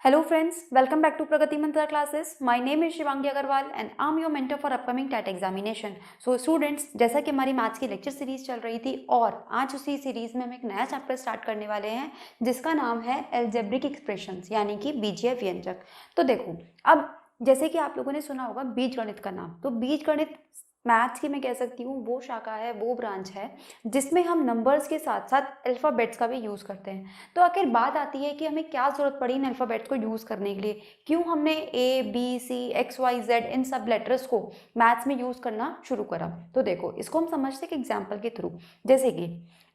Hello friends, welcome back to Pragati Mantra classes. My name is Shivangi Agarwal and I'm your mentor for upcoming TET examination. So students, जैसा कि हमारी maths की lecture series चल रही थी और आज उसी सीरीज में हम एक नया चैप्टर स्टार्ट करने वाले हैं जिसका नाम है एल्जेब्रिक एक्सप्रेशंस यानी कि बीजीय व्यंजक। तो देखो, अब जैसे कि आप लोगों ने सुना होगा बीजगणित का नाम, तो बीजगणित मैथ्स की मैं कह सकती हूँ वो शाखा है, वो ब्रांच है जिसमें हम नंबर्स के साथ साथ अल्फ़ाबेट्स का भी यूज़ करते हैं। तो आखिर बात आती है कि हमें क्या ज़रूरत पड़ी इन अल्फ़ाबेट्स को यूज़ करने के लिए, क्यों हमने A B C X Y Z इन सब लेटर्स को मैथ्स में यूज़ करना शुरू करा। तो देखो, इसको हम समझते हैं कि एग्जाम्पल के थ्रू। जैसे कि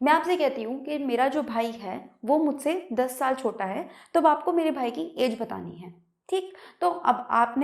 मैं आपसे कहती हूँ कि मेरा जो भाई है वो मुझसे 10 साल छोटा है, तो अब आपको मेरे भाई की एज बतानी है। ठीक, तो अब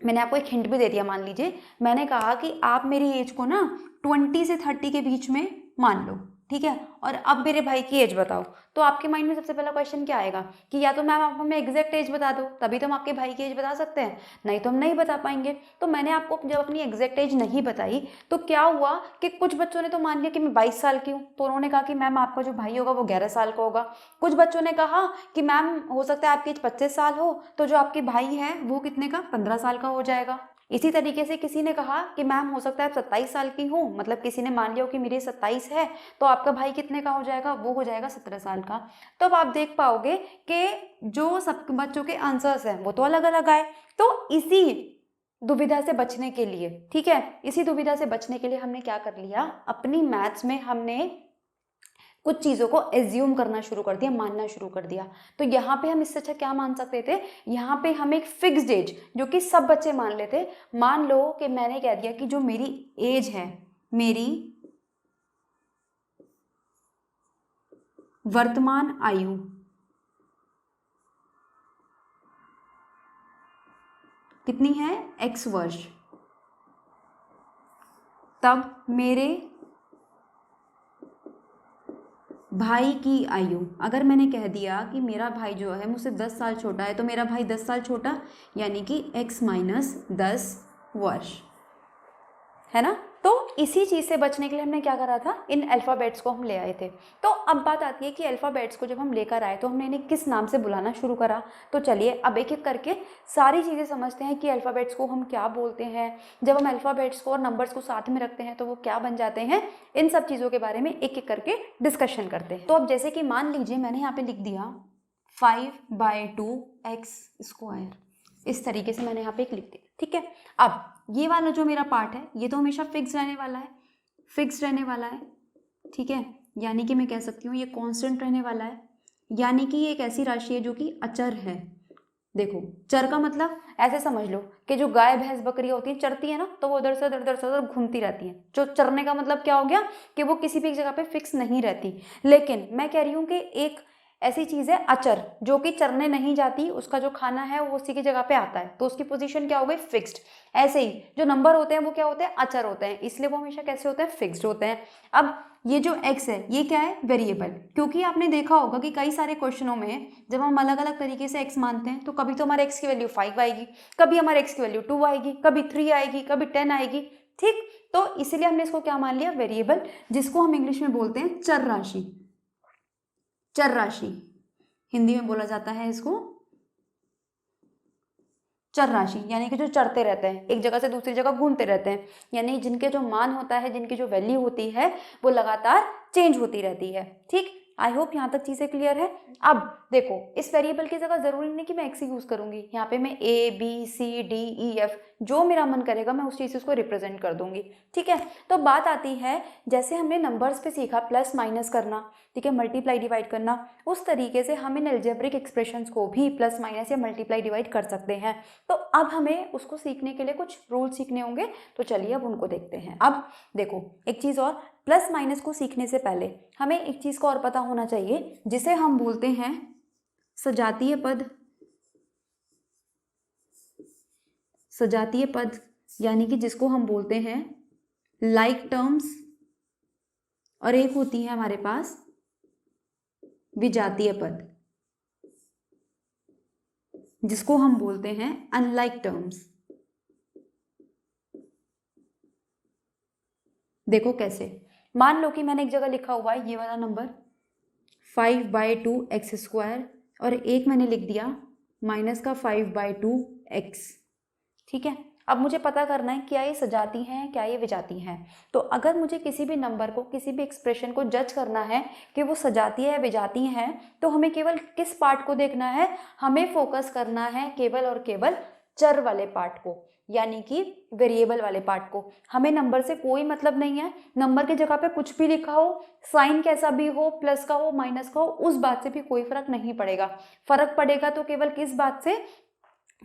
मैंने आपको एक हिंट भी दे दिया। मान लीजिए मैंने कहा कि आप मेरी एज को ना 20 से 30 के बीच में मान लो, ठीक है, और अब मेरे भाई की एज बताओ। तो आपके माइंड में सबसे पहला क्वेश्चन क्या आएगा कि या तो मैम आप हमें एग्जैक्ट एज बता दो, तभी तो हम आपके भाई की एज बता सकते हैं, नहीं तो हम नहीं बता पाएंगे। तो मैंने आपको जब अपनी एग्जैक्ट एज नहीं बताई तो क्या हुआ कि कुछ बच्चों ने तो मान लिया कि मैं 22 साल की हूँ, तो उन्होंने कहा कि मैम आपका जो भाई होगा वो 11 साल का होगा। कुछ बच्चों ने कहा कि मैम हो सकता है आपकी एज 25 साल हो, तो जो आपके भाई है वो कितने का 15 साल का हो जाएगा। इसी तरीके से किसी ने कहा कि मैम हो सकता है आप 27 साल की हो, मतलब किसी ने मान लिया हो कि मेरी 27 है, तो आपका भाई कितने का हो जाएगा, वो हो जाएगा 17 साल का। तो अब आप देख पाओगे कि जो सब बच्चों के आंसर्स हैं वो तो अलग अलग आए। तो इसी दुविधा से बचने के लिए, ठीक है, इसी दुविधा से बचने के लिए हमने क्या कर लिया, अपनी मैथ्स में हमने कुछ चीज़ों को एज्यूम करना शुरू कर दिया, मानना शुरू कर दिया। तो यहाँ पे हम इससे अच्छा क्या मान सकते थे, यहाँ पे हम एक फिक्स्ड एज जो कि सब बच्चे मान लेते, मान लो कि मैंने कह दिया कि जो मेरी एज है, मेरी वर्तमान आयु कितनी है, x वर्ष, तब मेरे भाई की आयु, अगर मैंने कह दिया कि मेरा भाई जो है मुझसे 10 साल छोटा है, तो मेरा भाई 10 साल छोटा यानी कि x माइनस 10 वर्ष, है ना। तो इसी चीज़ से बचने के लिए हमने क्या करा था, इन अल्फ़ाबेट्स को हम ले आए थे। तो अब बात आती है कि अल्फ़ाबेट्स को जब हम लेकर आए तो हमने इन्हें किस नाम से बुलाना शुरू करा। तो चलिए अब एक एक करके सारी चीज़ें समझते हैं कि अल्फ़ाबेट्स को हम क्या बोलते हैं, जब हम अल्फ़ाबेट्स को और नंबर्स को साथ में रखते हैं तो वो क्या बन जाते हैं। इन सब चीज़ों के बारे में एक एक करके डिस्कशन करते हैं। तो अब जैसे कि मान लीजिए मैंने यहाँ पे लिख दिया 5/2x², इस तरीके से मैंने यहाँ पे एक लिख दिया, ठीक है। अब ये वाला जो मेरा पार्ट है ये तो हमेशा फिक्स रहने वाला है, फिक्स रहने वाला है, ठीक है, यानी कि मैं कह सकती हूँ ये कांस्टेंट रहने वाला है, यानी कि ये एक ऐसी राशि है जो कि अचर है। देखो, चर का मतलब ऐसे समझ लो कि जो गाय भैंस बकरियां होती हैं चरती है ना, तो वो उधर से उधर से उधर घूमती रहती हैं। जो चरने का मतलब क्या हो गया कि वो किसी भी एक जगह पे फिक्स नहीं रहती। लेकिन मैं कह रही हूँ कि एक ऐसी चीज़ है अचर जो कि चरने नहीं जाती, उसका जो खाना है वो उसी की जगह पे आता है, तो उसकी पोजीशन क्या हो गई, फिक्स्ड। ऐसे ही जो नंबर होते हैं वो क्या होते हैं, अचर होते हैं, इसलिए वो हमेशा कैसे होते हैं, फिक्स्ड होते हैं। अब ये जो x है ये क्या है, वेरिएबल, क्योंकि आपने देखा होगा कि कई सारे क्वेश्चनों में जब हम अलग अलग तरीके से x मानते हैं तो कभी तो हमारे x की वैल्यू 5 आएगी, कभी हमारे x की वैल्यू 2 आएगी, कभी 3 आएगी, कभी 10 आएगी, ठीक। तो इसीलिए हमने इसको क्या मान लिया, वेरिएबल, जिसको हम इंग्लिश में बोलते हैं चर राशि। चर राशि हिंदी में बोला जाता है इसको चर राशि, यानी कि जो चरते रहते हैं, एक जगह से दूसरी जगह घूमते रहते हैं, यानी जिनके जो मान होता है, जिनकी जो वैल्यू होती है वो लगातार चेंज होती रहती है, ठीक। आई होप यहाँ तक चीज़ें क्लियर है। अब देखो, इस वेरिएबल की जगह जरूरी नहीं कि मैं एक्स यूज करूंगी, यहाँ पे मैं A B C D E F जो मेरा मन करेगा मैं उस चीज़ से उसको रिप्रेजेंट कर दूंगी, ठीक है। तो बात आती है, जैसे हमने नंबर्स पे सीखा प्लस माइनस करना, ठीक है, मल्टीप्लाई डिवाइड करना, उस तरीके से हम इन अलजेब्रिक एक्सप्रेशंस को भी प्लस माइनस या मल्टीप्लाई डिवाइड कर सकते हैं। तो अब हमें उसको सीखने के लिए कुछ रूल सीखने होंगे, तो चलिए अब उनको देखते हैं। अब देखो, एक चीज़ और, प्लस माइनस को सीखने से पहले हमें एक चीज़ का और पता होना चाहिए जिसे हम बोलते हैं सजातीय पद। सजातीय पद यानी कि जिसको हम बोलते हैं लाइक टर्म्स, और एक होती है हमारे पास विजातीय पद जिसको हम बोलते हैं अनलाइक टर्म्स। देखो कैसे, मान लो कि मैंने एक जगह लिखा हुआ है ये वाला नंबर 5/2x² और एक मैंने लिख दिया माइनस का 5/2 x। ठीक है, अब मुझे पता करना है क्या ये सजाती हैं क्या ये विजाती हैं। तो अगर मुझे किसी भी नंबर को, किसी भी एक्सप्रेशन को जज करना है कि वो सजाती है या विजाती हैं, तो हमें केवल किस पार्ट को देखना है, हमें फोकस करना है केवल और केवल चर वाले पार्ट को, यानी कि वेरिएबल वाले पार्ट को। हमें नंबर से कोई मतलब नहीं है, नंबर की जगह पे कुछ भी लिखा हो, साइन कैसा भी हो, प्लस का हो माइनस का हो, उस बात से भी कोई फर्क नहीं पड़ेगा। फर्क पड़ेगा तो केवल किस बात से,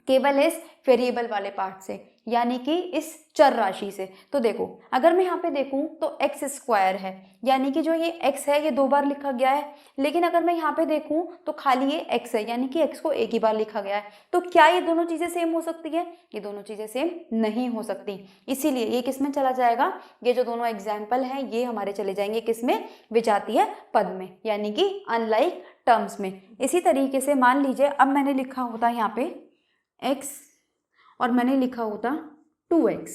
केवल इस वेरिएबल वाले पार्ट से, यानी कि इस चर राशि से। तो देखो अगर मैं यहाँ पे देखूँ तो एक्स स्क्वायर है, यानी कि जो ये एक्स है ये 2 बार लिखा गया है, लेकिन अगर मैं यहाँ पे देखूँ तो खाली ये एक्स है, यानी कि एक्स को एक ही बार लिखा गया है। तो क्या ये दोनों चीज़ें सेम हो सकती है? ये दोनों चीज़ें सेम नहीं हो सकती, इसीलिए ये किस में चला जाएगा, ये जो दोनों एग्जाम्पल हैं ये हमारे चले जाएंगे किस में, विजातीय पद में, यानी कि अनलाइक टर्म्स में। इसी तरीके से मान लीजिए अब मैंने लिखा होता यहाँ पे x और मैंने लिखा होता 2x,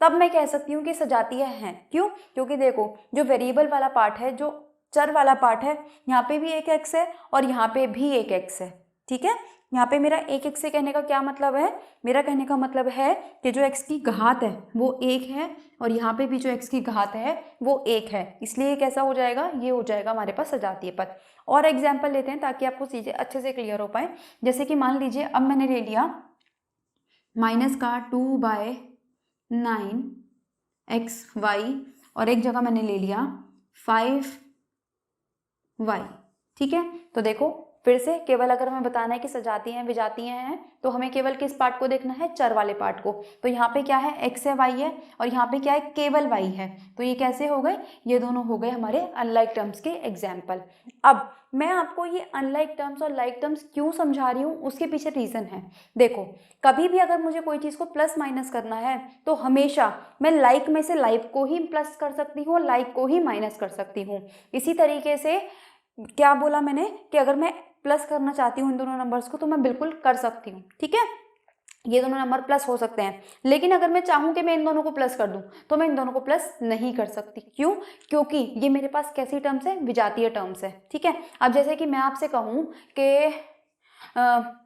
तब मैं कह सकती हूँ कि सजातीय हैं। क्यों? क्योंकि देखो जो वेरिएबल वाला पार्ट है, जो चर वाला पार्ट है, यहाँ पे भी एक x है और यहाँ पे भी एक x है। ठीक है, यहाँ पे मेरा एक x से कहने का क्या मतलब है, मेरा कहने का मतलब है कि जो x की घात है वो 1 है और यहाँ पे भी जो x की घात है वो 1 है, इसलिए ये कैसा हो जाएगा, ये हो जाएगा हमारे पास सजातीय पद। और एग्जाम्पल लेते हैं ताकि आपको चीज़ें अच्छे से क्लियर हो पाए। जैसे कि मान लीजिए अब मैंने ले लिया माइनस का 2/9 xy और एक जगह मैंने ले लिया 5y। ठीक है, तो देखो फिर से केवल अगर हमें बताना है कि सजाती हैं विजाती हैं तो हमें केवल किस पार्ट को देखना है, चर वाले पार्ट को। तो यहाँ पे क्या है, x है, y है, और यहाँ पे क्या है, केवल y है। तो ये कैसे हो गए, ये दोनों हो गए हमारे अनलाइक टर्म्स के एग्जाम्पल। अब मैं आपको ये अनलाइक टर्म्स और लाइक टर्म्स क्यों समझा रही हूँ, उसके पीछे रीज़न है। देखो कभी भी अगर मुझे कोई चीज़ को प्लस माइनस करना है तो हमेशा मैं लाइक में से लाइक को ही प्लस कर सकती हूँ और लाइक को ही माइनस कर सकती हूँ। इसी तरीके से क्या बोला मैंने कि अगर मैं प्लस करना चाहती हूँ इन दोनों नंबर्स को तो मैं बिल्कुल कर सकती हूँ। ठीक है, ये दोनों नंबर प्लस हो सकते हैं, लेकिन अगर मैं चाहूँ कि मैं इन दोनों को प्लस कर दूँ तो मैं इन दोनों को प्लस नहीं कर सकती। क्यों? क्योंकि ये मेरे पास कैसी टर्म्स है, विजातीय टर्म्स है। ठीक है, अब जैसे कि मैं आपसे कहूँ कि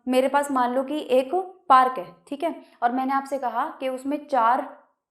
मेरे पास मान लो कि एक पार्क है, ठीक है, और मैंने आपसे कहा कि उसमें 4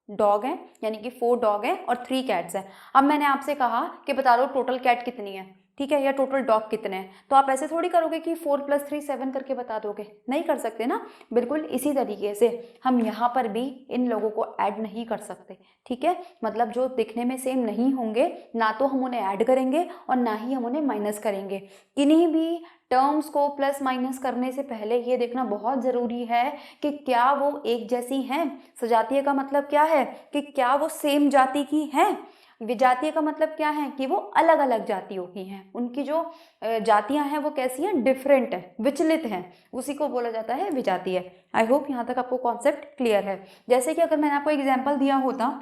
डॉग हैं, यानी कि 4 डॉग हैं और 3 कैट्स हैं। अब मैंने आपसे कहा कि बता दो टोटल कैट कितनी है, ठीक है, या टोटल डॉग कितने हैं। तो आप ऐसे थोड़ी करोगे कि 4 + 3 7 करके बता दोगे, नहीं कर सकते ना। बिल्कुल इसी तरीके से हम यहाँ पर भी इन लोगों को ऐड नहीं कर सकते। ठीक है, मतलब जो दिखने में सेम नहीं होंगे ना तो हम उन्हें ऐड करेंगे और ना ही हम उन्हें माइनस करेंगे। किन्हीं भी टर्म्स को प्लस माइनस करने से पहले ये देखना बहुत ज़रूरी है कि क्या वो एक जैसी हैं। सजातीय का मतलब क्या है कि क्या वो सेम जाति की हैं। विजातीय का मतलब क्या है कि वो अलग अलग जातियों की हैं, उनकी जो जातियां हैं वो कैसी हैं, डिफरेंट है, विचलित हैं, उसी को बोला जाता है विजातीय। आई होप यहाँ तक आपको कॉन्सेप्ट क्लियर है। जैसे कि अगर मैंने आपको एग्जाम्पल दिया होता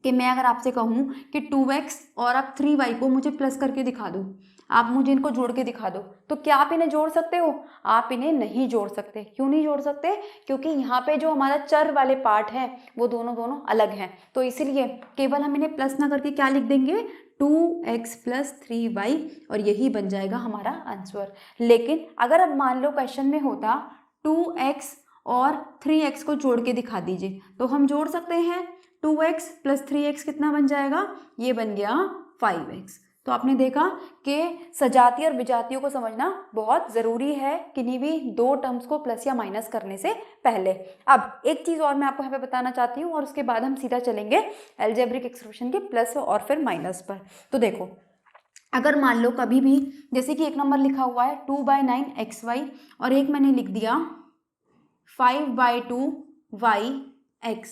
कि मैं अगर आपसे कहूँ कि 2x और आप 3y को मुझे प्लस करके दिखा दो, आप मुझे इनको जोड़ के दिखा दो, तो क्या आप इन्हें जोड़ सकते हो? आप इन्हें नहीं जोड़ सकते। क्यों नहीं जोड़ सकते? क्योंकि यहाँ पे जो हमारा चर वाले पार्ट है वो दोनों दोनों अलग हैं। तो इसीलिए केवल हम इन्हें प्लस ना करके क्या लिख देंगे, 2x + 3y, और यही बन जाएगा हमारा आंसर। लेकिन अगर अब मान लो क्वेश्चन में होता 2x और 3x को जोड़ के दिखा दीजिए, तो हम जोड़ सकते हैं। 2x + 3x कितना बन जाएगा, ये बन गया 5x। तो आपने देखा कि सजातीय और विजातीयों को समझना बहुत ज़रूरी है किन्हीं भी 2 टर्म्स को प्लस या माइनस करने से पहले। अब एक चीज़ और मैं आपको यहाँ पे बताना चाहती हूँ और उसके बाद हम सीधा चलेंगे अलजेब्रिक एक्सप्रेशन के प्लस और फिर माइनस पर। तो देखो अगर मान लो कभी भी जैसे कि एक नंबर लिखा हुआ है 2/9 xy और एक मैंने लिख दिया 5/2 yx,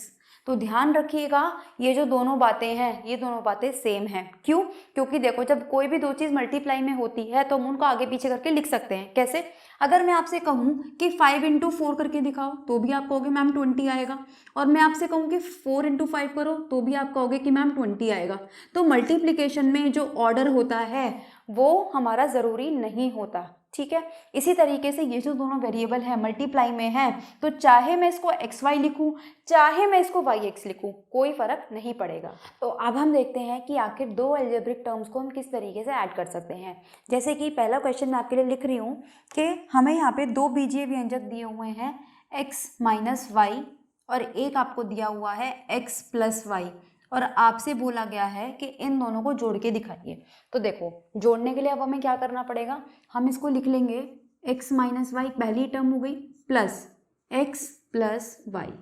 तो ध्यान रखिएगा ये जो दोनों बातें हैं ये दोनों बातें सेम हैं। क्यों? क्योंकि देखो जब कोई भी 2 चीज़ मल्टीप्लाई में होती है तो हम उनको आगे पीछे करके लिख सकते हैं। कैसे? अगर मैं आपसे कहूँ कि 5 × 4 करके दिखाओ तो भी आप कहोगे मैम 20 आएगा, और मैं आपसे कहूँ कि 4 × 5 करो तो भी आप कहोगे कि मैम 20 आएगा। तो मल्टीप्लिकेशन में जो ऑर्डर होता है वो हमारा ज़रूरी नहीं होता। ठीक है। इसी तरीके से ये जो दोनों वेरिएबल हैं मल्टीप्लाई में हैं, तो चाहे मैं इसको एक्स वाई लिखूँ चाहे मैं इसको वाई एक्स लिखूँ, कोई फ़र्क नहीं पड़ेगा। तो अब हम देखते हैं कि आखिर दो अलजेब्रिक टर्म्स को हम किस तरीके से ऐड कर सकते हैं। जैसे कि पहला क्वेश्चन मैं आपके लिए लिख रही हूँ कि हमें यहाँ पे दो बीजीय व्यंजक दिए हुए हैं x माइनस वाई और एक आपको दिया हुआ है x प्लस वाई, और आपसे बोला गया है कि इन दोनों को जोड़ के दिखाइए। तो देखो, जोड़ने के लिए अब हमें क्या करना पड़ेगा, हम इसको लिख लेंगे x माइनस वाई पहली टर्म हो गई प्लस x प्लस वाई,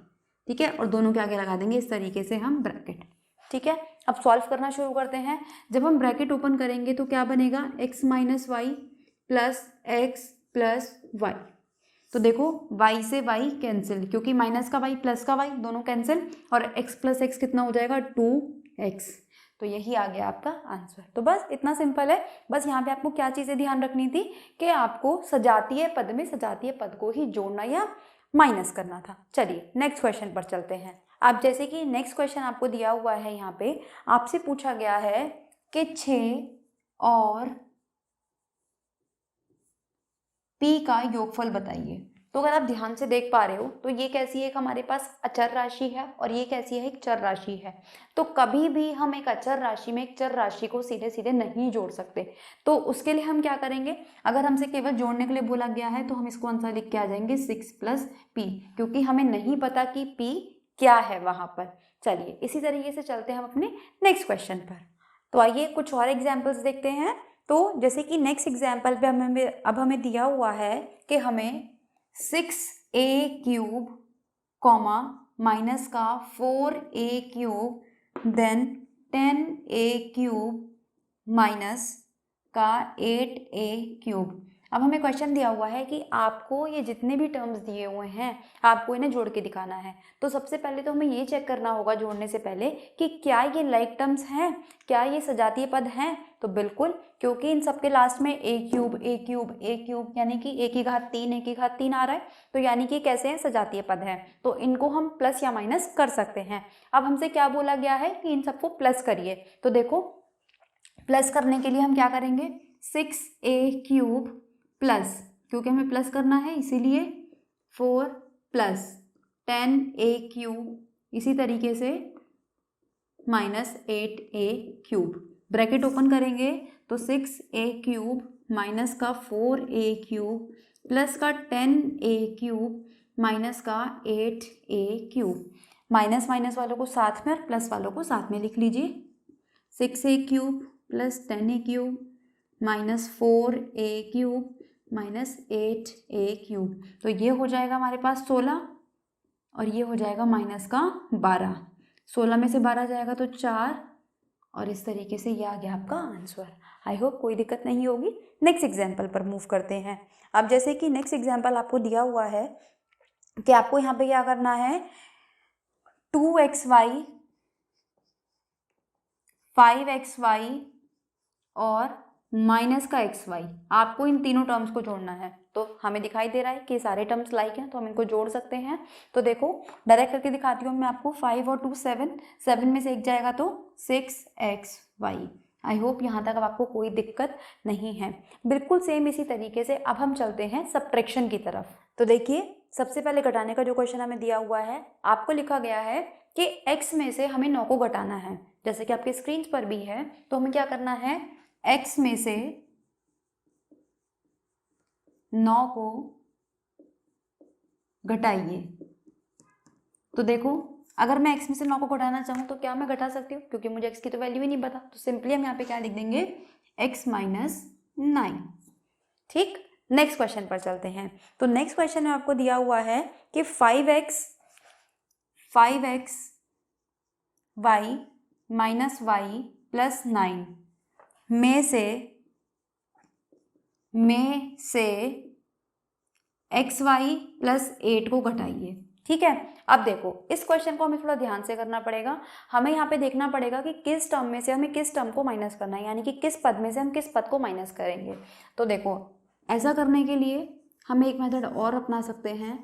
ठीक है, और दोनों के आगे लगा देंगे इस तरीके से हम ब्रैकेट। ठीक है, अब सॉल्व करना शुरू करते हैं। जब हम ब्रैकेट ओपन करेंगे तो क्या बनेगा, x minus Y plus X plus Y. तो देखो y से y कैंसिल, क्योंकि माइनस का y प्लस का y दोनों कैंसिल, और x प्लस एक्स कितना हो जाएगा 2x। तो यही आ गया आपका आंसर। तो बस इतना सिंपल है। बस यहाँ पे आपको क्या चीज़ें ध्यान रखनी थी कि आपको सजातीय पद में सजातीय पद को ही जोड़ना या माइनस करना था। चलिए नेक्स्ट क्वेश्चन पर चलते हैं। अब जैसे कि नेक्स्ट क्वेश्चन आपको दिया हुआ है, यहाँ पे आपसे पूछा गया है कि 6 और p का योगफल बताइए। तो अगर आप ध्यान से देख पा रहे हो तो ये कैसी है, हमारे पास अचर राशि है और ये कैसी है, एक चर राशि है। तो कभी भी हम एक अचर राशि में एक चर राशि को सीधे सीधे नहीं जोड़ सकते। तो उसके लिए हम क्या करेंगे, अगर हमसे केवल जोड़ने के लिए बोला गया है तो हम इसको आंसर लिख के आ जाएंगे 6 प्लस p, क्योंकि हमें नहीं पता कि p क्या है वहाँ पर। चलिए इसी तरीके से चलते हैं हम अपने नेक्स्ट क्वेश्चन पर। तो आइए कुछ और एग्जाम्पल्स देखते हैं। तो जैसे कि नेक्स्ट एग्जाम्पल पे हमें दिया हुआ है कि हमें 6a क्यूब कॉमा माइनस का 4a cube then 10a cube minus का 8a क्यूब। अब हमें क्वेश्चन दिया हुआ है कि आपको ये जितने भी टर्म्स दिए हुए हैं आपको इन्हें जोड़ के दिखाना है। तो सबसे पहले तो हमें ये चेक करना होगा जोड़ने से पहले कि क्या ये लाइक टर्म्स हैं, क्या ये सजातीय पद हैं। तो बिल्कुल, क्योंकि इन सबके लास्ट में a cube a cube a cube यानी कि a की घात 3 आ रहा है, तो यानी कि कैसे हैं, सजातीय पद हैं। तो इनको हम प्लस या माइनस कर सकते हैं। अब हमसे क्या बोला गया है कि इन सबको प्लस करिए। तो देखो प्लस करने के लिए हम क्या करेंगे, 6a क्यूब प्लस, क्योंकि हमें प्लस करना है इसीलिए 4 प्लस 10a क्यूब, इसी तरीके से minus 8a cube. Bracket open करेंगे तो 6a क्यूब माइनस का 4a क्यूब प्लस का 10a क्यूब माइनस का 8a क्यूब। माइनस माइनस वालों को साथ में और प्लस वालों को साथ में लिख लीजिए। 6a cube plus 10a cube minus 4a cube minus 8a cube. तो ये हो जाएगा हमारे पास 16 और ये हो जाएगा माइनस का 12। 16 में से 12 जाएगा तो 4, और इस तरीके से ये आ गया आपका आंसर। आई होप कोई दिक्कत नहीं होगी। नेक्स्ट एग्जाम्पल पर मूव करते हैं। अब जैसे कि नेक्स्ट एग्जाम्पल आपको दिया हुआ है कि आपको यहाँ पे क्या करना है, 2xy 5xy और माइनस का xy, आपको इन तीनों टर्म्स को जोड़ना है। तो हमें दिखाई दे रहा है कि सारे टर्म्स लाइक हैं तो हम इनको जोड़ सकते हैं। तो देखो डायरेक्ट करके दिखाती हूँ मैं आपको। 5 और 2 7 में से एक जाएगा तो 6xy। आई होप यहाँ तक अब आपको कोई दिक्कत नहीं है। बिल्कुल सेम इसी तरीके से अब हम चलते हैं सब्ट्रैक्शन की तरफ। तो देखिए सबसे पहले घटाने का जो क्वेश्चन हमें दिया हुआ है, आपको लिखा गया है कि x में से हमें 9 को घटाना है, जैसे कि आपके स्क्रीन पर भी है। तो हमें क्या करना है, x में से 9 को घटाइए। तो देखो अगर मैं x में से 9 को घटाना चाहूँ तो क्या मैं घटा सकती हूँ, क्योंकि मुझे x की तो वैल्यू ही नहीं पता। तो सिंपली हम यहाँ पे क्या लिख देंगे, x माइनस 9। ठीक, नेक्स्ट क्वेश्चन पर चलते हैं। तो नेक्स्ट क्वेश्चन में आपको दिया हुआ है कि 5x y minus Y plus 9 में से xy प्लस 8 को घटाइए। ठीक है, अब देखो इस क्वेश्चन को हमें थोड़ा ध्यान से करना पड़ेगा। हमें यहाँ पे देखना पड़ेगा कि किस टर्म में से हमें किस टर्म को माइनस करना है, यानी कि किस पद में से हम किस पद को माइनस करेंगे। तो देखो ऐसा करने के लिए हम एक मेथड और अपना सकते हैं।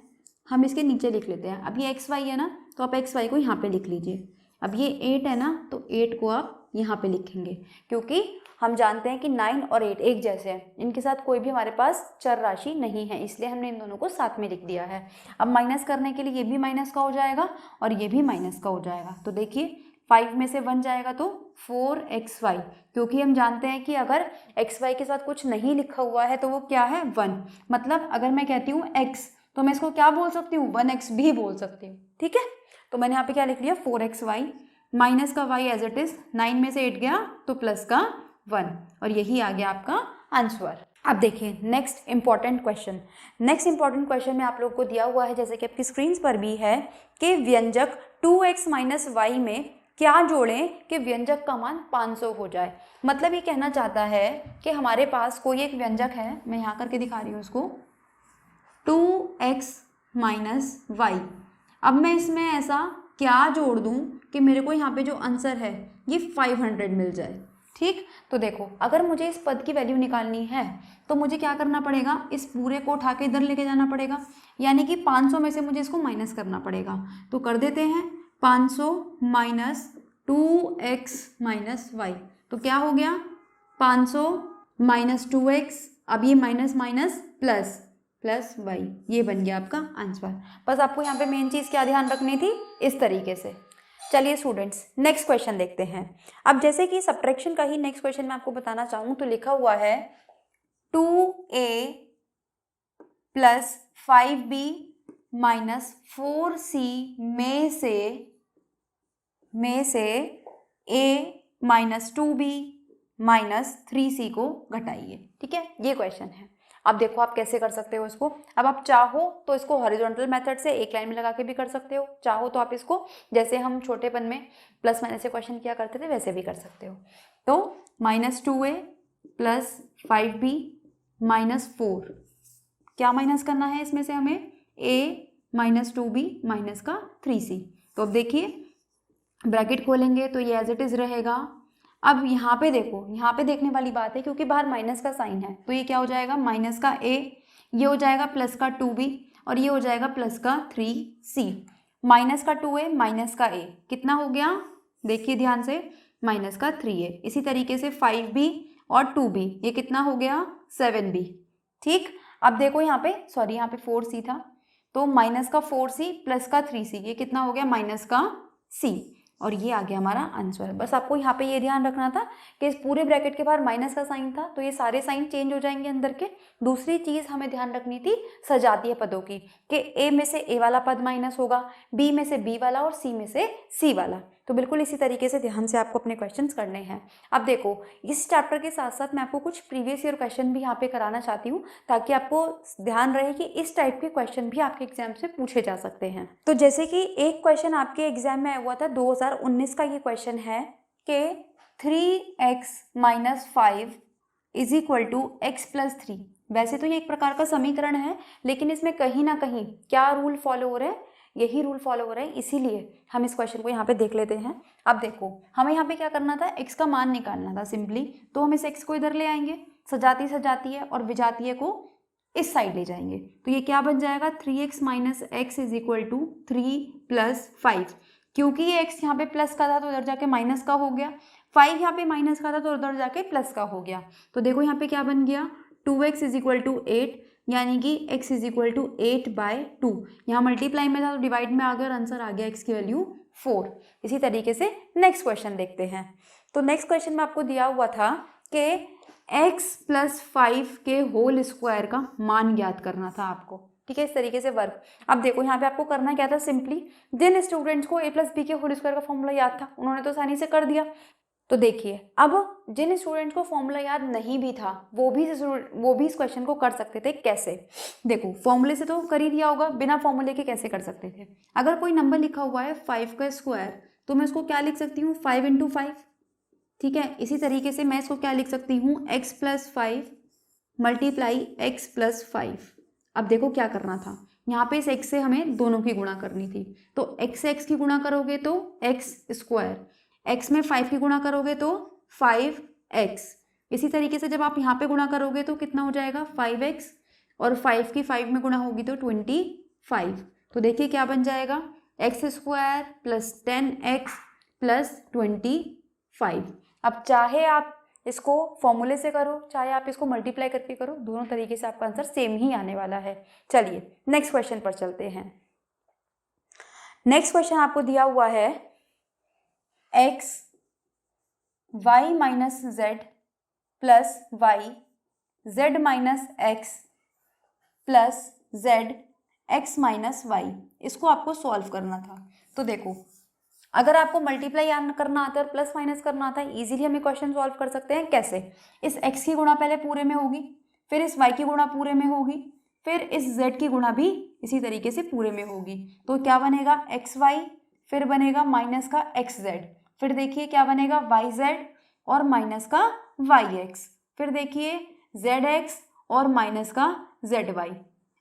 हम इसके नीचे लिख लेते हैं। अब ये xy है ना, तो आप xy को यहाँ पे लिख लीजिए। अब ये 8 है ना, तो 8 को आप यहाँ पे लिखेंगे, क्योंकि हम जानते हैं कि 9 और 8 एक जैसे हैं, इनके साथ कोई भी हमारे पास चर राशि नहीं है, इसलिए हमने इन दोनों को साथ में लिख दिया है। अब माइनस करने के लिए ये भी माइनस का हो जाएगा और ये भी माइनस का हो जाएगा। तो देखिए 5 में से 1 जाएगा तो 4xy, क्योंकि हम जानते हैं कि अगर xy के साथ कुछ नहीं लिखा हुआ है तो वो क्या है 1। मतलब अगर मैं कहती हूँ x तो मैं इसको क्या बोल सकती हूँ 1x भी बोल सकती हूँ। ठीक है, तो मैंने यहाँ पे क्या लिख लिया 4xy माइनस का y एज इट इज, 9 में से 8 गया तो प्लस का 1, और यही आ गया आपका आंसर। अब देखिए next important question. Next important question में आप लोग को दिया हुआ है, जैसे कि आपकी स्क्रीन पर भी है, कि व्यंजक 2x माइनस वाई में क्या जोड़ें कि व्यंजक का मान 500 हो जाए। मतलब ये कहना चाहता है कि हमारे पास कोई एक व्यंजक है, मैं यहाँ करके दिखा रही हूँ उसको, 2x माइनस वाई। अब मैं इसमें ऐसा क्या जोड़ दूँ कि मेरे को यहाँ पे जो आंसर है ये 500 मिल जाए। ठीक, तो देखो अगर मुझे इस पद की वैल्यू निकालनी है तो मुझे क्या करना पड़ेगा, इस पूरे को उठा के इधर लेके जाना पड़ेगा, यानी कि 500 में से मुझे इसको माइनस करना पड़ेगा। तो कर देते हैं 500 माइनस 2x माइनस वाई, तो क्या हो गया 500 माइनस 2x, अब ये minus minus plus plus Y, ये बन गया आपका आंसर। बस आपको यहाँ पे मेन चीज़ क्या ध्यान रखनी थी, इस तरीके से। चलिए स्टूडेंट्स नेक्स्ट क्वेश्चन देखते हैं। अब जैसे कि सब्ट्रैक्शन का ही नेक्स्ट क्वेश्चन मैं आपको बताना चाहूँ तो लिखा हुआ है 2a plus 5b minus 4c में से a minus 2b minus 3c को घटाइए। ठीक है, ये क्वेश्चन है। अब देखो आप कैसे कर सकते हो इसको। अब आप चाहो तो इसको हॉरिजॉन्टल मेथड से एक लाइन में लगा के भी कर सकते हो, चाहो तो आप इसको जैसे हम छोटेपन में प्लस माइनस से क्वेश्चन किया करते थे वैसे भी कर सकते हो। तो minus 2a plus 5b minus 4, क्या माइनस करना है इसमें से हमें, a माइनस 2b माइनस का 3c। तो अब देखिए ब्रैकेट खोलेंगे तो ये एज इट इज रहेगा। अब यहाँ पे देखो, यहाँ पे देखने वाली बात है, क्योंकि बाहर माइनस का साइन है तो ये क्या हो जाएगा माइनस का a, ये हो जाएगा प्लस का 2b और ये हो जाएगा प्लस का 3c। माइनस का 2a माइनस का a कितना हो गया, देखिए ध्यान से, माइनस का 3a। इसी तरीके से 5b और 2b ये कितना हो गया 7b। ठीक, अब देखो यहाँ पे सॉरी यहाँ पे 4c था, तो माइनस का 4c प्लस का 3c ये कितना हो गया माइनस का c, और ये आ गया हमारा आंसर। बस आपको यहाँ पे ये ध्यान रखना था कि इस पूरे ब्रैकेट के बाहर माइनस का साइन था तो ये सारे साइन चेंज हो जाएंगे अंदर के। दूसरी चीज़ हमें ध्यान रखनी थी सजातीय पदों की, कि ए में से ए वाला पद माइनस होगा, बी में से बी वाला और सी में से सी वाला। तो बिल्कुल इसी तरीके से ध्यान से आपको अपने क्वेश्चंस करने हैं। अब देखो इस चैप्टर के साथ साथ मैं आपको कुछ प्रीवियस ईयर क्वेश्चन भी यहाँ पे कराना चाहती हूँ, ताकि आपको ध्यान रहे कि इस टाइप के क्वेश्चन भी आपके एग्जाम से पूछे जा सकते हैं। तो जैसे कि एक क्वेश्चन आपके एग्जाम में आया हुआ था 2019 का, ये क्वेश्चन है कि 3x minus 5 is equal to X plus 3। वैसे तो ये एक प्रकार का समीकरण है, लेकिन इसमें कहीं ना कहीं क्या रूल फॉलो हो रहे हैं, यही रूल फॉलो हो रहा है, इसीलिए हम इस क्वेश्चन को यहाँ पे देख लेते हैं। अब देखो हमें यहाँ पे क्या करना था, x का मान निकालना था सिंपली। तो हम इस x को इधर ले आएंगे, सजातीय और विजातीय को इस साइड ले जाएंगे, तो ये क्या बन जाएगा 3x minus X is equal to 3 plus 5। क्योंकि ये x यहाँ पे प्लस का था तो उधर जाके माइनस का हो गया, 5 यहाँ पे माइनस का था तो उधर जाके प्लस का हो गया। तो देखो यहाँ पे क्या बन गया 2x इज इक्वल टू 8, यानी कि x इज इक्वल टू 8/2। यहाँ मल्टीप्लाई में था तो डिवाइड में आ गया और आंसर आ गया x की वैल्यू 4। इसी तरीके से नेक्स्ट क्वेश्चन देखते हैं। तो नेक्स्ट क्वेश्चन में आपको दिया हुआ था कि x प्लस 5 के होल स्क्वायर का मान ज्ञात करना था आपको। ठीक है, इस तरीके से वर्क। अब देखो यहाँ पे आपको करना क्या था, सिंपली जिन स्टूडेंट्स को a प्लस बी के होल स्क्वायर का फॉर्मूला याद था उन्होंने तो आसानी से कर दिया। तो देखिए अब जिन स्टूडेंट को फॉर्मूला याद नहीं भी था वो भी इस क्वेश्चन को कर सकते थे। कैसे, देखो फॉर्मूले से तो कर ही दिया होगा, बिना फॉर्मूले के कैसे कर सकते थे। अगर कोई नंबर लिखा हुआ है 5 का स्क्वायर तो मैं इसको क्या लिख सकती हूँ 5 × 5। ठीक है, इसी तरीके से मैं इसको क्या लिख सकती हूँ x plus 5 multiply x plus 5। अब देखो क्या करना था, यहाँ पे इस x से हमें दोनों की गुणा करनी थी, तो x से x की गुणा करोगे तो x स्क्वायर, x में 5 की गुणा करोगे तो 5x। इसी तरीके से जब आप यहाँ पे गुणा करोगे तो कितना हो जाएगा 5x, और 5 की 5 में गुणा होगी तो 25। तो देखिए क्या बन जाएगा x square plus 10x plus 25। अब चाहे आप इसको फॉर्मूले से करो, चाहे आप इसको मल्टीप्लाई करके करो, दोनों तरीके से आपका आंसर सेम ही आने वाला है। चलिए नेक्स्ट क्वेश्चन पर चलते हैं। नेक्स्ट क्वेश्चन आपको दिया हुआ है x y minus Z plus Y Z minus X plus Z X minus Y, इसको आपको सॉल्व करना था। तो देखो, अगर आपको मल्टीप्लाई करना आता है और प्लस माइनस करना आता है, इजीली हम ये क्वेश्चन सॉल्व कर सकते हैं। कैसे? इस x की गुणा पहले पूरे में होगी, फिर इस y की गुणा पूरे में होगी, फिर इस z की गुणा भी इसी तरीके से पूरे में होगी। तो क्या बनेगा? एक्स वाई, फिर बनेगा माइनस का एक्स जेड, फिर देखिए क्या बनेगा? वाई जेड और माइनस का वाई एक्स, फिर देखिए जेड एक्स और माइनस का जेड वाई।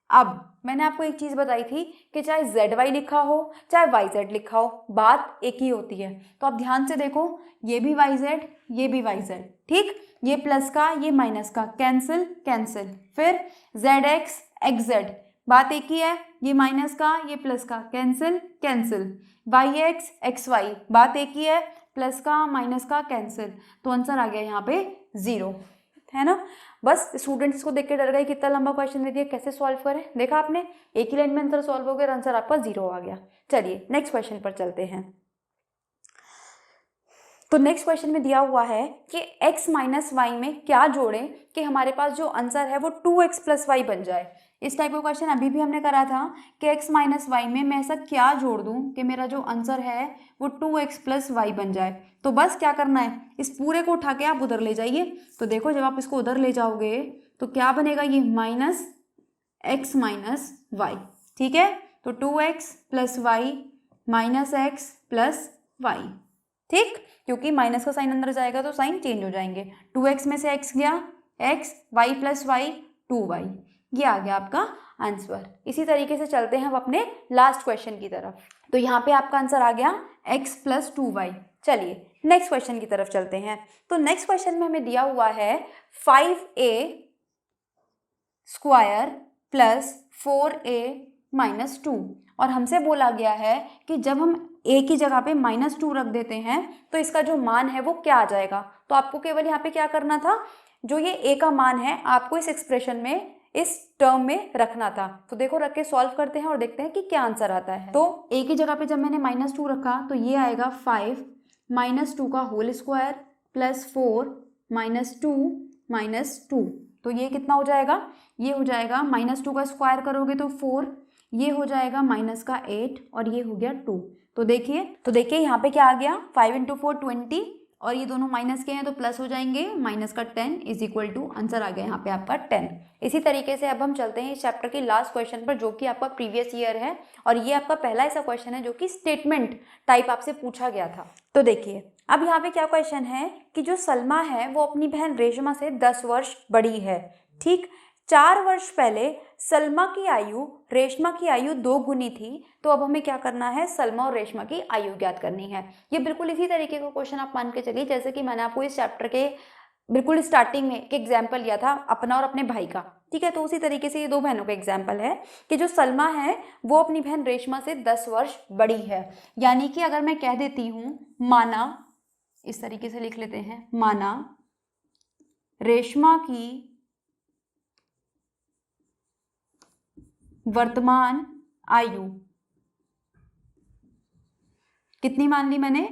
अब मैंने आपको एक चीज़ बताई थी कि चाहे जेड वाई लिखा हो चाहे वाई जेड लिखा हो, बात एक ही होती है। तो आप ध्यान से देखो, ये भी वाई जेड, ये भी वाई जेड, ठीक। ये प्लस का ये माइनस का कैंसिल कैंसिल, फिर जेड एक्स एक्स जेड, बात एक ही है। ये माइनस का ये प्लस का cancel cancel, Y X X Y, बात एक ही है, प्लस का माइनस का कैंसिल। तो आंसर आ गया यहाँ पे 0, है ना। बस स्टूडेंट्स इसको देख के डर गए, कितना लंबा क्वेश्चन दे दिया, कैसे सॉल्व करें। देखा आपने, एक ही लाइन में आंसर सॉल्व हो गया और आंसर आपका 0 आ गया। चलिए नेक्स्ट क्वेश्चन पर चलते हैं। तो नेक्स्ट क्वेश्चन में दिया हुआ है कि x माइनस वाई में क्या जोड़ें कि हमारे पास जो आंसर है वो 2x प्लस वाई बन जाए। इस टाइप का क्वेश्चन अभी भी हमने करा था कि x माइनस वाई में मैं ऐसा क्या जोड़ दूं कि मेरा जो आंसर है वो 2x प्लस वाई बन जाए। तो बस क्या करना है, इस पूरे को उठा के आप उधर ले जाइए। तो देखो, जब आप इसको उधर ले जाओगे तो क्या बनेगा? ये माइनस एक्स माइनस वाई, ठीक है। तो 2x plus Y minus X plus Y, ठीक। क्योंकि माइनस का साइन अंदर जाएगा तो साइन चेंज हो जाएंगे। 2x में से x गया x, y plus Y 2y, ये आ गया आपका आंसर। इसी तरीके से चलते हैं हम अपने लास्ट क्वेश्चन की तरफ। तो यहाँ पे आपका आंसर आ गया x प्लस 2y। चलिए नेक्स्ट क्वेश्चन की तरफ चलते हैं। तो नेक्स्ट क्वेश्चन में हमें दिया हुआ है 5a square plus 4a minus 2, और हमसे बोला गया है कि जब हम a की जगह पे -2 रख देते हैं तो इसका जो मान है वो क्या आ जाएगा। तो आपको केवल यहाँ पे क्या करना था, जो ये a का मान है आपको इस एक्सप्रेशन में, इस टर्म में रखना था। तो देखो, रख के सॉल्व करते हैं और देखते हैं कि क्या आंसर आता है। तो a की जगह पे जब मैंने -2 रखा तो ये आएगा 5 -2 का होल स्क्वायर प्लस 4 -2 -2। तो ये कितना हो जाएगा? ये हो जाएगा -2 का स्क्वायर करोगे तो 4, ये हो जाएगा माइनस का 8 और ये हो गया 2। तो देखिए यहाँ पे क्या आ गया, 5 × 4 20, और ये दोनों माइनस के हैं तो प्लस हो जाएंगे, माइनस का 10 इज इक्वल टू, आंसर आ गया यहाँ पे आपका 10। इसी तरीके से अब हम चलते हैं इस चैप्टर की लास्ट क्वेश्चन पर, जो कि आपका प्रीवियस ईयर है, और ये आपका पहला ऐसा क्वेश्चन है जो कि स्टेटमेंट टाइप आपसे पूछा गया था। तो देखिए अब यहाँ पे क्या क्वेश्चन है कि जो सलमा है वो अपनी बहन रेशमा से 10 वर्ष बड़ी है, ठीक। 4 वर्ष पहले सलमा की आयु रेशमा की आयु 2 गुनी थी। तो अब हमें क्या करना है, सलमा और रेशमा की आयु ज्ञात करनी है। ये बिल्कुल इसी तरीके का क्वेश्चन आप मान के चलिए जैसे कि मैंने आपको इस चैप्टर के बिल्कुल स्टार्टिंग में एक एग्जाम्पल लिया था अपना और अपने भाई का, ठीक है। तो उसी तरीके से ये 2 बहनों का एग्जाम्पल है कि जो सलमा है वो अपनी बहन रेशमा से 10 वर्ष बड़ी है। यानी कि अगर मैं कह देती हूँ, माना, इस तरीके से लिख लेते हैं, माना रेशमा की वर्तमान आयु कितनी मान ली मैंने,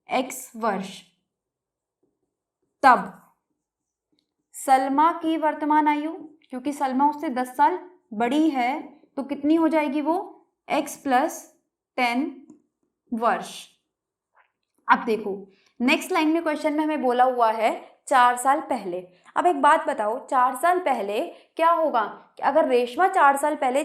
x वर्ष, तब सलमा की वर्तमान आयु, क्योंकि सलमा उससे 10 साल बड़ी है, तो कितनी हो जाएगी वो, x प्लस 10 वर्ष। अब देखो नेक्स्ट लाइन में क्वेश्चन में हमें बोला हुआ है 4 साल पहले। अब एक बात बताओ, 4 साल पहले क्या होगा, अगर रेशमा 4 साल पहले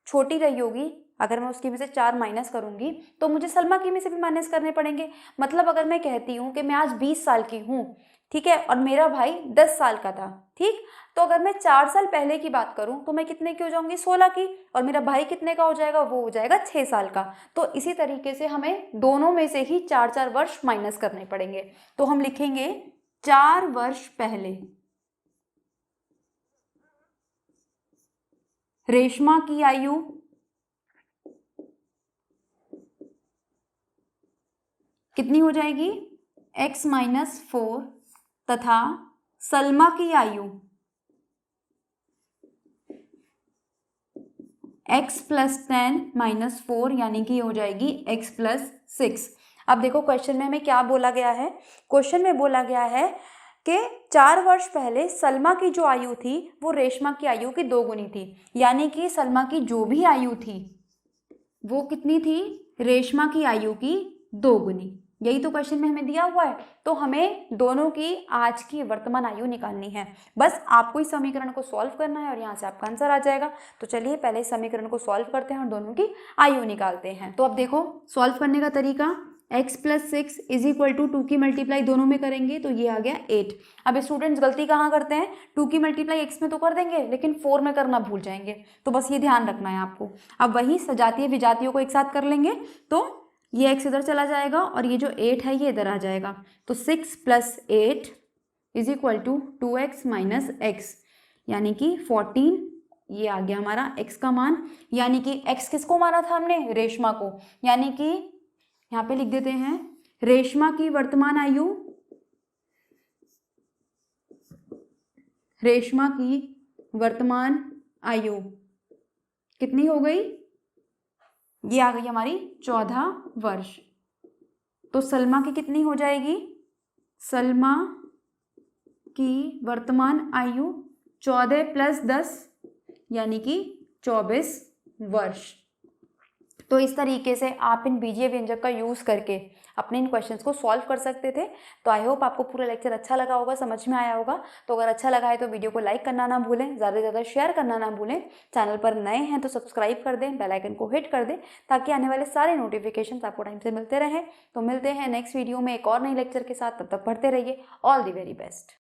छोटी रही होगी, अगर मैं उसकी में से 4 माइनस करूंगी तो मुझे सलमा की में से भी माइनस करने पड़ेंगे। मतलब अगर मैं कहती हूँ कि मैं आज 20 साल की हूँ, ठीक है, और मेरा भाई 10 साल का था, ठीक, तो अगर मैं 4 साल पहले की बात करूं तो मैं कितने की हो जाऊंगी, 16 की, और मेरा भाई कितने का हो जाएगा, वो हो जाएगा 6 साल का। तो इसी तरीके से हमें दोनों में से ही 4-4 वर्ष माइनस करने पड़ेंगे। तो हम लिखेंगे 4 वर्ष पहले रेशमा की आयु कितनी हो जाएगी, x माइनस 4 तथा सलमा की आयु x प्लस 10 माइनस 4 यानी कि हो जाएगी x प्लस 6। अब देखो क्वेश्चन में हमें क्या बोला गया है। क्वेश्चन में बोला गया है कि 4 वर्ष पहले सलमा की जो आयु थी वो रेशमा की आयु की 2 गुनी थी, यानी कि सलमा की जो भी आयु थी वो कितनी थी, रेशमा की आयु की 2 गुनी। यही तो क्वेश्चन में हमें दिया हुआ है। तो हमें दोनों की आज की वर्तमान आयु निकालनी है। बस आपको इस समीकरण को सॉल्व करना है और यहाँ से आपका आंसर आ जाएगा। तो चलिए पहले इस समीकरण को सॉल्व करते हैं और दोनों की आयु निकालते हैं। तो अब देखो सॉल्व करने का तरीका, x plus 6 is equal to 2 की मल्टीप्लाई दोनों में करेंगे तो ये आ गया 8। अब स्टूडेंट्स गलती कहाँ करते हैं, 2 की मल्टीप्लाई x में तो कर देंगे लेकिन 4 में करना भूल जाएंगे, तो बस ये ध्यान रखना है आपको। अब वही सजातीय विजातीयों को एक साथ कर लेंगे तो ये x इधर चला जाएगा और ये जो 8 है ये इधर आ जाएगा। तो 6 plus 8 is equal to 2x minus x, यानी कि 14। ये आ गया हमारा x का मान, यानी कि x किसको माना था हमने, रेशमा को। यानी कि यहाँ पे लिख देते हैं रेशमा की वर्तमान आयु, रेशमा की वर्तमान आयु कितनी हो गई, ये आ गई हमारी 14 वर्ष। तो सलमा की कितनी हो जाएगी, सलमा की वर्तमान आयु 14 प्लस 10 यानी कि 24 वर्ष। तो इस तरीके से आप इन बीजीय व्यंजक का यूज़ करके अपने इन क्वेश्चंस को सॉल्व कर सकते थे। तो आई होप आपको पूरा लेक्चर अच्छा लगा होगा, समझ में आया होगा। तो अगर अच्छा लगा है तो वीडियो को लाइक करना ना भूलें, ज़्यादा से ज़्यादा शेयर करना ना भूलें। चैनल पर नए हैं तो सब्सक्राइब कर दें, बेल आइकन को हिट कर दें ताकि आने वाले सारे नोटिफिकेशन आपको टाइम से मिलते रहें। तो मिलते हैं नेक्स्ट वीडियो में एक और नई लेक्चर के साथ, तब तक पढ़ते रहिए। All the very best.